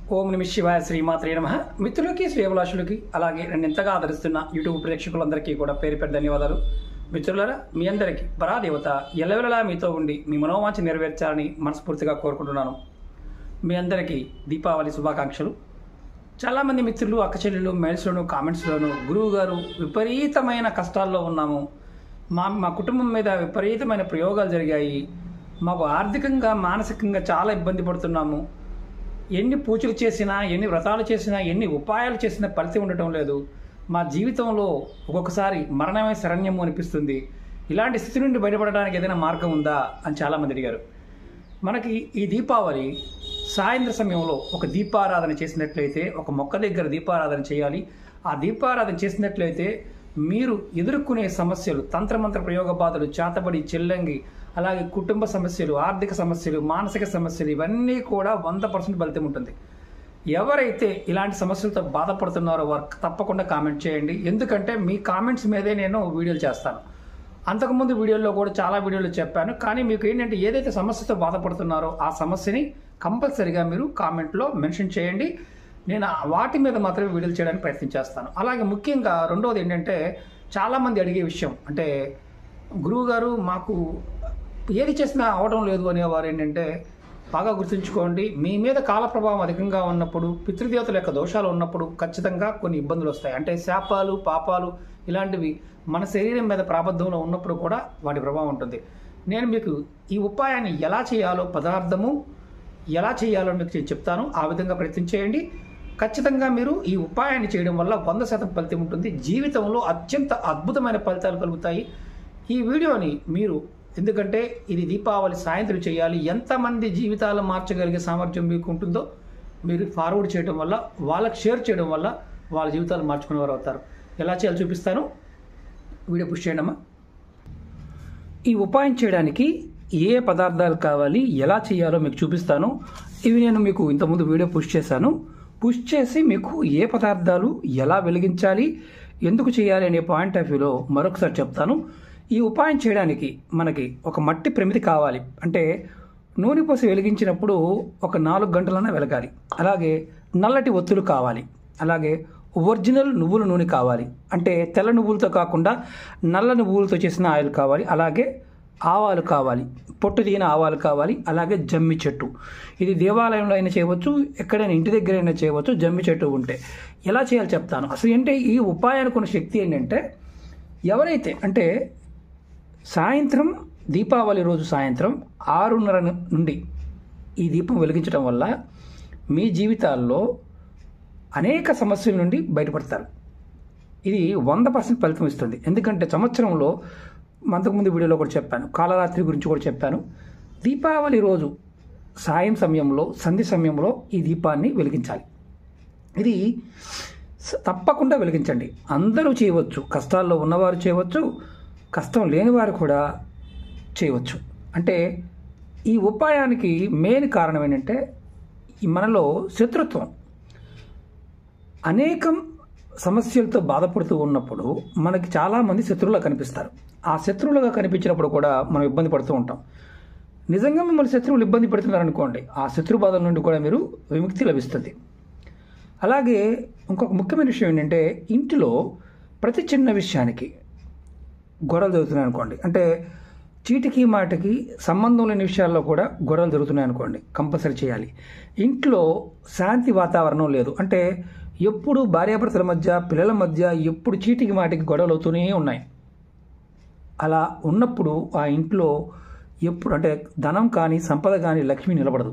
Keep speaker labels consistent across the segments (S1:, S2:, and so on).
S1: ఓం నమ శివాయ శ్రీమాత్రే నమః. మిత్రులకి శ్రేయభిలాషులకి అలాగే నన్ను ఎంతగా ఆదరిస్తున్న యూట్యూబ్ ప్రేక్షకులందరికీ కూడా పేరు పేరు ధన్యవాదాలు. మిత్రులారా, మీ అందరికీ పరాదేవత ఎల్లవెల్లలా మీతో ఉండి మీ మనోవాంఛ నెరవేర్చాలని మనస్ఫూర్తిగా కోరుకుంటున్నాను. మీ అందరికీ దీపావళి శుభాకాంక్షలు. చాలామంది మిత్రులు అక్కచెల్లెలు మెయిల్స్లోను కామెంట్స్లోను గురువు గారు విపరీతమైన కష్టాల్లో ఉన్నాము, మా కుటుంబం మీద విపరీతమైన ప్రయోగాలు జరిగాయి, మాకు ఆర్థికంగా మానసికంగా చాలా ఇబ్బంది పడుతున్నాము, ఎన్ని పూజలు చేసినా ఎన్ని వ్రతాలు చేసినా ఎన్ని ఉపాయాలు చేసినా ఫలితం ఉండటం లేదు, మా జీవితంలో ఒక్కొక్కసారి మరణమే శరణ్యము అనిపిస్తుంది, ఇలాంటి స్థితి నుండి బయటపడడానికి ఏదైనా మార్గం ఉందా అని చాలామంది అడిగారు. మనకి ఈ దీపావళి సాయంత్ర సమయంలో ఒక దీపారాధన చేసినట్లయితే, ఒక మొక్క దగ్గర దీపారాధన చేయాలి. ఆ దీపారాధన చేసినట్లయితే మీరు ఎదుర్కొనే సమస్యలు, తంత్రమంత్ర ప్రయోగ బాధలు, చాతబడి, చెల్లంగి, అలాగే కుటుంబ సమస్యలు, ఆర్థిక సమస్యలు, మానసిక సమస్యలు, ఇవన్నీ కూడా 100% ఫలితం ఉంటుంది. ఎవరైతే ఇలాంటి సమస్యలతో బాధపడుతున్నారో వారు తప్పకుండా కామెంట్ చేయండి. ఎందుకంటే మీ కామెంట్స్ మీదే నేను వీడియోలు చేస్తాను. అంతకుముందు వీడియోల్లో కూడా చాలా వీడియోలు చెప్పాను. కానీ మీకు ఏంటంటే ఏదైతే సమస్యతో బాధపడుతున్నారో ఆ సమస్యని కంపల్సరీగా మీరు కామెంట్లో మెన్షన్ చేయండి. నేను వాటి మీద మాత్రమే వీడియోలు చేయడానికి ప్రయత్నం చేస్తాను. అలాగే ముఖ్యంగా రెండవది ఏంటంటే, చాలామంది అడిగే విషయం అంటే, గురువు గారు మాకు ఏది చేసినా అవడం లేదు అనేవారు. ఏంటంటే బాగా గుర్తుంచుకోండి, మీ మీద కాల ప్రభావం అధికంగా ఉన్నప్పుడు, పితృదేవతల యొక్క దోషాలు ఉన్నప్పుడు ఖచ్చితంగా కొన్ని ఇబ్బందులు వస్తాయి. అంటే శాపాలు, పాపాలు ఇలాంటివి మన శరీరం మీద ప్రాబద్ధంలో ఉన్నప్పుడు కూడా వాటి ప్రభావం ఉంటుంది. నేను మీకు ఈ ఉపాయాన్ని ఎలా చేయాలో, పదార్థము ఎలా చేయాలో మీకు నేను చెప్తాను. ఆ విధంగా ప్రయత్నం చేయండి. ఖచ్చితంగా మీరు ఈ ఉపాయాన్ని చేయడం వల్ల 100% ఫలితం ఉంటుంది. జీవితంలో అత్యంత అద్భుతమైన ఫలితాలు కలుగుతాయి. ఈ వీడియోని మీరు, ఎందుకంటే ఇది దీపావళి సాయంత్రం చేయాలి, ఎంతమంది జీవితాలు మార్చగలిగే సామర్థ్యం మీకు ఉంటుందో మీరు ఫార్వర్డ్ చేయడం వల్ల, వాళ్ళకి షేర్ చేయడం వల్ల వాళ్ళ జీవితాలు మార్చుకునేవారు అవుతారు. ఎలా చేయాలో చూపిస్తాను. వీడియో పుష్ చేయండమ్మా. ఈ ఉపాయం చేయడానికి ఏ పదార్థాలు కావాలి, ఎలా చేయాలో మీకు చూపిస్తాను. ఇవి నేను మీకు ఇంతకుముందు వీడియో పుష్ చేశాను. పుష్ చేసి మీకు ఏ పదార్థాలు ఎలా వెలిగించాలి, ఎందుకు చేయాలి అనే పాయింట్ ఆఫ్ వ్యూలో మరొకసారి చెప్తాను. ఈ ఉపాయం చేయడానికి మనకి ఒక మట్టి ప్రమిది కావాలి. అంటే నూనె పోసి వెలిగించినప్పుడు ఒక 4 గంటలన్నా వెలగాలి. అలాగే నల్లటి ఒత్తులు కావాలి. అలాగే ఒరిజినల్ నువ్వుల నూనె కావాలి. అంటే తెల్ల నువ్వులతో కాకుండా నల్ల నువ్వులతో చేసిన ఆయిల్ కావాలి. అలాగే ఆవాలు కావాలి, పొట్టు తీయని ఆవాలు కావాలి. అలాగే జమ్మి చెట్టు, ఇది దేవాలయంలో అయినా చేయవచ్చు, ఎక్కడైనా ఇంటి దగ్గర అయినా చేయవచ్చు. జమ్మి చెట్టు ఉంటే ఎలా చేయాలో చెప్తాను. అసలు ఏంటంటే ఈ ఉపాయానికి ఉన్న శక్తి ఏంటంటే, ఎవరైతే అంటే సాయంత్రం దీపావళి రోజు సాయంత్రం 6:30 నుండి ఈ దీపం వెలిగించడం వల్ల మీ జీవితాల్లో అనేక సమస్యల నుండి బయటపడతారు. ఇది 100% ఫలితం ఇస్తుంది. ఎందుకంటే సంవత్సరంలో అంతకుముందు వీడియోలో కూడా చెప్పాను, కాలరాత్రి గురించి కూడా చెప్పాను. దీపావళి రోజు సాయం సమయంలో, సంధి సమయంలో ఈ దీపాన్ని వెలిగించాలి. ఇది తప్పకుండా వెలిగించండి. అందరూ చేయవచ్చు. కష్టాల్లో ఉన్నవారు చేయవచ్చు, కష్టం లేని వారు కూడా చేయవచ్చు. అంటే ఈ ఉపాయానికి మెయిన్ కారణం ఏంటంటే, మనలో శత్రుత్వం, అనేకం సమస్యలతో బాధపడుతూ ఉన్నప్పుడు మనకి చాలామంది శత్రువులుగా కనిపిస్తారు. ఆ శత్రువులుగా కనిపించినప్పుడు కూడా మనం ఇబ్బంది పడుతూ ఉంటాం. నిజంగా మిమ్మల్ని శత్రువులు ఇబ్బంది పెడుతున్నారనుకోండి, ఆ శత్రు బాధల నుండి కూడా మీరు విముక్తి లభిస్తుంది. అలాగే ఇంకొక ముఖ్యమైన విషయం ఏంటంటే, ఇంటిలో ప్రతి చిన్న విషయానికి గొడవలు జరుగుతున్నాయి అనుకోండి, అంటే చీటికి మాటకి సంబంధం లేని విషయాల్లో కూడా గొడవలు జరుగుతున్నాయి అనుకోండి, కంపల్సరీ చేయాలి. ఇంట్లో శాంతి వాతావరణం లేదు, అంటే ఎప్పుడు భార్యాభర్తల మధ్య, పిల్లల మధ్య ఎప్పుడు చీటికి మాటికి గొడవలు అవుతూనే ఉన్నాయి. అలా ఉన్నప్పుడు ఆ ఇంట్లో ఎప్పుడు అంటే ధనం కానీ, సంపద కానీ, లక్ష్మి నిలబడదు.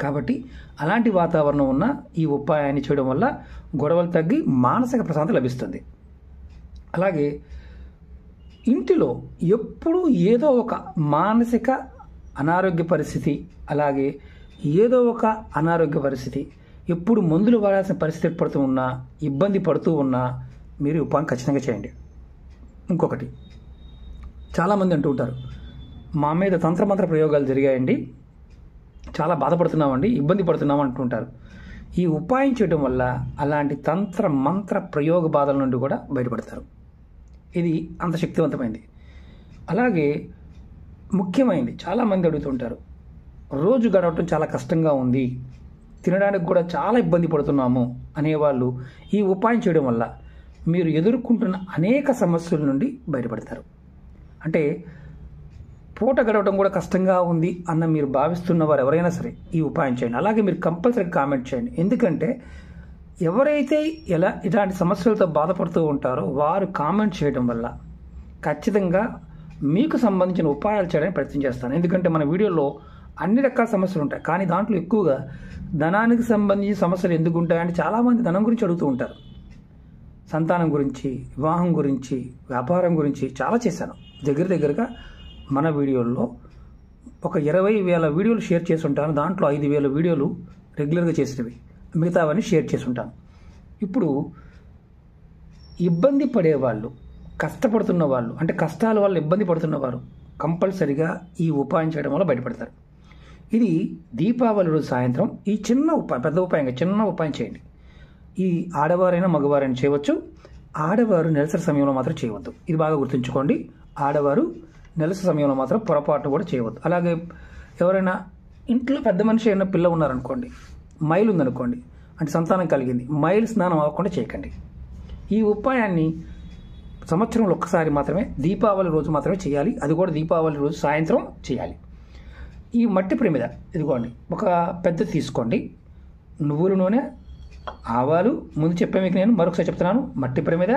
S1: కాబట్టి అలాంటి వాతావరణం ఉన్న ఈ ఉపాయాన్ని చేయడం వల్ల గొడవలు తగ్గి మానసిక ప్రశాంతత లభిస్తుంది. అలాగే ఇంటిలో ఎప్పుడు ఏదో ఒక మానసిక అనారోగ్య పరిస్థితి, అలాగే ఏదో ఒక అనారోగ్య పరిస్థితి, ఎప్పుడు మందులు వాడాల్సిన పరిస్థితి ఏర్పడుతూ ఉన్నా, ఇబ్బంది పడుతూ ఉన్నా మీరు ఉపాయం ఖచ్చితంగా చేయండి. ఇంకొకటి, చాలామంది అంటూ ఉంటారు, మా మీద తంత్రమంత్ర ప్రయోగాలు జరిగాయండి, చాలా బాధపడుతున్నామండి, ఇబ్బంది పడుతున్నాం అంటుంటారు. ఈ ఉపాయం చేయడం వల్ల అలాంటి తంత్ర మంత్ర ప్రయోగ బాధల నుండి కూడా బయటపడతారు. ఇది అంత శక్తివంతమైంది. అలాగే ముఖ్యమైనది, చాలామంది అడుగుతుంటారు, రోజు గడవటం చాలా కష్టంగా ఉంది, తినడానికి కూడా చాలా ఇబ్బంది పడుతున్నాము అనేవాళ్ళు ఈ ఉపాయం చేయడం వల్ల మీరు ఎదుర్కొంటున్న అనేక సమస్యల నుండి బయటపడతారు. అంటే పూట గడవడం కూడా కష్టంగా ఉంది అన్న మీరు భావిస్తున్న వారు ఎవరైనా సరే ఈ ఉపాయం చేయండి. అలాగే మీరు కంపల్సరీ కామెంట్ చేయండి. ఎందుకంటే ఎవరైతే ఇలాంటి సమస్యలతో బాధపడుతూ ఉంటారో వారు కామెంట్ చేయడం వల్ల ఖచ్చితంగా మీకు సంబంధించిన ఉపాయాలు చేయడానికి ప్రయత్నం చేస్తాను. ఎందుకంటే మన వీడియోలో అన్ని రకాల సమస్యలు ఉంటాయి, కానీ దాంట్లో ఎక్కువగా ధనానికి సంబంధించిన సమస్యలు ఎందుకు ఉంటాయంటే చాలామంది ధనం గురించి అడుగుతూ ఉంటారు. సంతానం గురించి, వివాహం గురించి, వ్యాపారం గురించి చాలా చేశాను. దగ్గరగా మన వీడియోల్లో ఒక 20,000 వీడియోలు షేర్ చేసి ఉంటాను. దాంట్లో 5,000 వీడియోలు రెగ్యులర్గా చేసినవి, మిగతావన్నీ షేర్ చేసి ఉంటాను. ఇప్పుడు ఇబ్బంది పడేవాళ్ళు, కష్టపడుతున్న వాళ్ళు, అంటే కష్టాల వల్ల ఇబ్బంది పడుతున్నవారు కంపల్సరిగా ఈ ఉపాయం చేయడం వల్ల బయటపడతారు. ఇది దీపావళి రోజు సాయంత్రం ఈ చిన్న ఉపాయం, పెద్ద ఉపాయంగా చిన్న ఉపాయం చేయండి. ఈ ఆడవారైనా మగవారైనా చేయవచ్చు. ఆడవారు నెలసరి సమయంలో మాత్రం చేయవద్దు. ఇది బాగా గుర్తుంచుకోండి. ఆడవారు నెలసరి సమయంలో మాత్రం పొరపాటు కూడా చేయవద్దు. అలాగే ఎవరైనా ఇంట్లో పెద్ద మనిషి అయినా పిల్ల ఉన్నారనుకోండి, మైలు ఉందనుకోండి, అంటే సంతానం కలిగింది, మైలు స్నానం అవ్వకుండా చేయకండి. ఈ ఉపాయాన్ని సంవత్సరంలో ఒక్కసారి మాత్రమే దీపావళి రోజు మాత్రమే చేయాలి. అది కూడా దీపావళి రోజు సాయంత్రం చేయాలి. ఈ మట్టి ప్రమిద ఇదిగోండి, ఒక పెద్దది తీసుకోండి. నువ్వుల నూనె, ఆవాలు, ముందు చెప్పే మీకు నేను మరొకసారి చెప్తున్నాను. మట్టి ప్రమిద,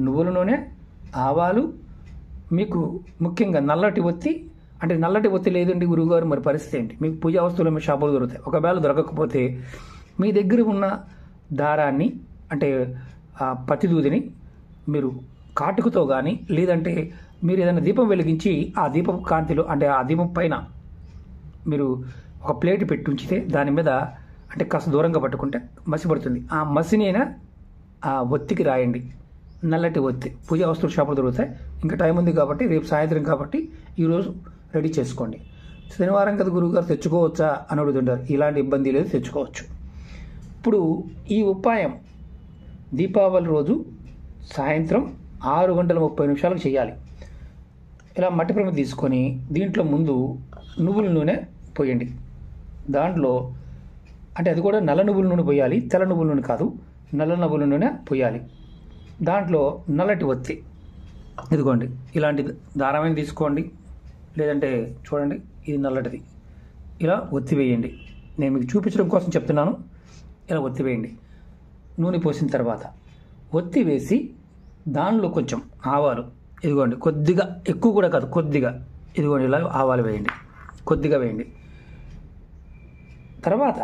S1: నువ్వుల నూనె, ఆవాలు, మీకు ముఖ్యంగా నల్లటి ఒత్తి. అంటే నల్లటి ఒత్తి లేదండి గురువుగారు, మరి పరిస్థితి ఏంటి? మీకు పూజా వస్తువులు మీ షాపులు దొరుకుతాయి. ఒకవేళ దొరకకపోతే మీ దగ్గర ఉన్న దారాన్ని, అంటే పత్తి దూదిని మీరు కాటుకుతో కానీ, లేదంటే మీరు ఏదైనా దీపం వెలిగించి ఆ దీపం కాంతిలో, అంటే ఆ దీపం పైన మీరు ఒక ప్లేట్ పెట్టి ఉంచితే దాని మీద, అంటే కాస్త దూరంగా పట్టుకుంటే మసి పడుతుంది. ఆ మసినైనా ఆ ఒత్తికి రాయండి. నల్లటి ఒత్తి పూజా వస్తువులు షాపులు దొరుకుతాయి. ఇంకా టైం ఉంది కాబట్టి, రేపు సాయంత్రం కాబట్టి ఈరోజు రెడీ చేసుకోండి. శనివారం కదా గురువుగారు తెచ్చుకోవచ్చా అని అడుగుతుంటారు. ఇలాంటి ఇబ్బంది లేదు, తెచ్చుకోవచ్చు. ఇప్పుడు ఈ ఉపాయం దీపావళి రోజు సాయంత్రం 6:30 చేయాలి. ఇలా మట్టి ప్రమిద తీసుకొని దీంట్లో ముందు నువ్వుల నూనె పోయండి. దాంట్లో, అంటే అది కూడా నల్ల నువ్వుల నూనె పోయాలి, తెల్ల నువ్వుల నూనె కాదు, నల్ల నువ్వుల నూనె పోయాలి. దాంట్లో నల్లటి ఒత్తి ఇదిగోండి, ఇలాంటి దారమైన తీసుకోండి, లేదంటే చూడండి ఇది నల్లటిది. ఇలా ఒత్తి వేయండి. నేను మీకు చూపించడం కోసం చెప్తున్నాను. ఇలా ఒత్తి వేయండి. నూనె పోసిన తర్వాత ఒత్తి వేసి దానిలో కొంచెం ఆవాలు, ఇదిగోండి కొద్దిగా, ఎక్కువ కూడా కాదు, కొద్దిగా, ఇదిగోండి ఇలా ఆవాలు వేయండి, కొద్దిగా వేయండి. తర్వాత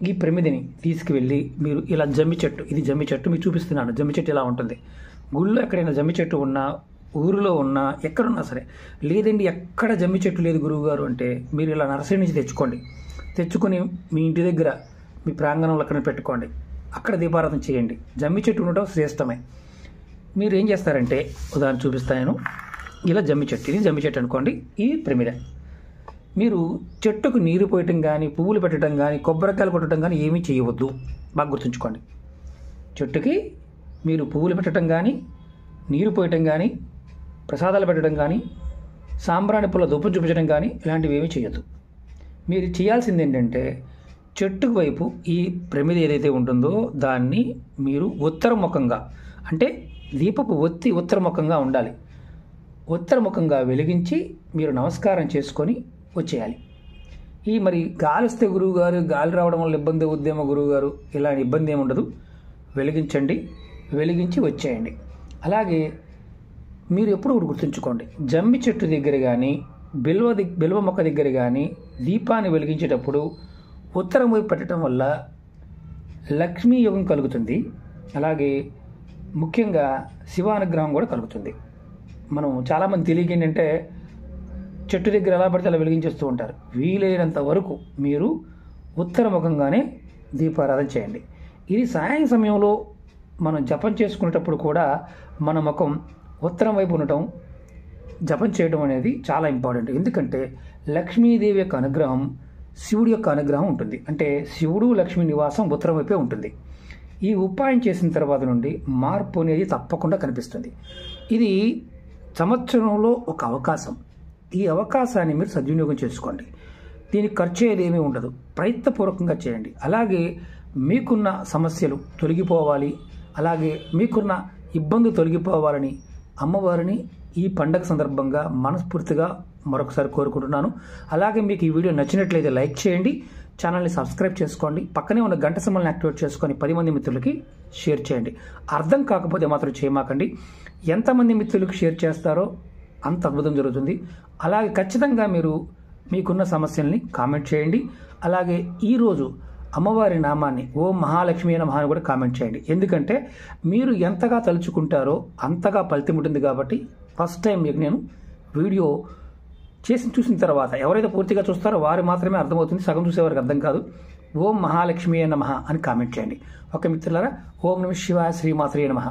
S1: ఈ ప్రమిదిని తీసుకువెళ్ళి మీరు ఇలా జమ్మి చెట్టు, ఇది జమ్మి చెట్టు మీకు చూపిస్తున్నాను. జమ్మి చెట్టు ఇలా ఉంటుంది. గుళ్ళో ఎక్కడైనా జమ్మి చెట్టు ఉన్నా, ఊరిలో ఉన్నా, ఎక్కడున్నా సరే, లేదండి ఎక్కడ జమ్మి చెట్టు లేదు గురువుగారు అంటే మీరు ఇలా నర్సరీ నుంచి తెచ్చుకొని మీ ఇంటి దగ్గర మీ ప్రాంగణంలో అక్కడ పెట్టుకోండి. అక్కడ దీపారాధన చేయండి. జమ్మి చెట్టు ఉండటం శ్రేష్టమే. మీరు ఏం చేస్తారంటే, ఉదాహరణ చూపిస్తాను. ఇలా జమ్మి చెట్టు, ఇది జమ్మి చెట్టు అనుకోండి. ఈ ప్రమిద మీరు చెట్టుకు నీరు పోయటం కానీ, పువ్వులు పెట్టడం కానీ, కొబ్బరికాయలు కొట్టడం కానీ ఏమీ చేయవద్దు. బాగా గుర్తుంచుకోండి. చెట్టుకి మీరు పువ్వులు పెట్టడం కానీ, నీరు పోయటం కానీ, ప్రసాదాలు పెట్టడం కానీ, సాంబ్రాణి పుల్ల ధూపం చూపించడం కానీ ఇలాంటివి ఏమీ చేయొద్దు. మీరు చేయాల్సింది ఏంటంటే, చెట్టుకు వైపు ఈ ప్రమిద ఏదైతే ఉంటుందో దాన్ని మీరు ఉత్తరముఖంగా, అంటే దీపపు ఒత్తి ఉత్తరముఖంగా ఉండాలి. ఉత్తరముఖంగా వెలిగించి మీరు నమస్కారం చేసుకొని వచ్చేయాలి. ఈ మరి గాలి వస్తే గురువుగారు, గాలి రావడం వల్ల ఇబ్బంది అవుద్దేమో గురువుగారు, ఇలా ఇబ్బంది ఏమి ఉండదు. వెలిగించండి, వెలిగించి వచ్చేయండి. అలాగే మీరు ఎప్పుడు గుర్తుంచుకోండి, జమ్మి చెట్టు దగ్గర కానీ, బిల్వ మొక్క దగ్గర కానీ దీపాన్ని వెలిగించేటప్పుడు ఉత్తరం వైపు పెట్టడం వల్ల లక్ష్మీ యోగం కలుగుతుంది. అలాగే ముఖ్యంగా శివానుగ్రహం కూడా కలుగుతుంది. మనం చాలామంది తెలియక ఏంటంటే చెట్టు దగ్గర ఎలా పడితే అలా వెలిగించేస్తూ ఉంటారు. వీలైనంత వరకు మీరు ఉత్తరముఖంగానే దీపారాధన చేయండి. ఇది సాయం సమయంలో మనం జపం చేసుకునేటప్పుడు కూడా మన ముఖం ఉత్తరం వైపు ఉండటం, జపం చేయడం అనేది చాలా ఇంపార్టెంట్. ఎందుకంటే లక్ష్మీదేవి యొక్క అనుగ్రహం, శివుడి యొక్క అనుగ్రహం ఉంటుంది. అంటే శివుడు లక్ష్మీ నివాసం ఉత్తరం వైపే ఉంటుంది. ఈ ఉపాయం చేసిన తర్వాత నుండి మార్పు అనేది తప్పకుండా కనిపిస్తుంది. ఇది సంవత్సరంలో ఒక అవకాశం. ఈ అవకాశాన్ని మీరు సద్వినియోగం చేసుకోండి. దీనికి ఖర్చు ఏమీ ఉండదు. ప్రయత్నపూర్వకంగా చేయండి. అలాగే మీకున్న సమస్యలు తొలగిపోవాలి, అలాగే మీకున్న ఇబ్బంది తొలగిపోవాలని అమ్మవారిని ఈ పండగ సందర్భంగా మనస్ఫూర్తిగా మరొకసారి కోరుకుంటున్నాను. అలాగే మీకు ఈ వీడియో నచ్చినట్లయితే లైక్ చేయండి, ఛానల్ని సబ్స్క్రైబ్ చేసుకోండి, పక్కనే ఉన్న గంట సింబల్ని యాక్టివేట్ చేసుకొని 10 మంది మిత్రులకి షేర్ చేయండి. అర్థం కాకపోతే మాత్రం చేయమాకండి. ఎంతమంది మిత్రులకు షేర్ చేస్తారో అంత అద్భుతం జరుగుతుంది. అలాగే ఖచ్చితంగా మీకున్న సమస్యల్ని కామెంట్ చేయండి. అలాగే ఈరోజు అమ్మవారి నామాన్ని ఓం మహాలక్ష్మి నమః అని కూడా కామెంట్ చేయండి. ఎందుకంటే మీరు ఎంతగా తలుచుకుంటారో అంతగా ఫలితం ఉంటుంది. కాబట్టి ఫస్ట్ టైం మీకు నేను వీడియో చూసిన తర్వాత ఎవరైతే పూర్తిగా చూస్తారో వారు మాత్రమే అర్థమవుతుంది, సగం చూసేవారికి అర్థం కాదు. ఓం మహాలక్ష్మి నమః అని కామెంట్ చేయండి. ఓకే మిత్రులారా, ఓం నమః శివాయ, శ్రీమాత్రే నమః.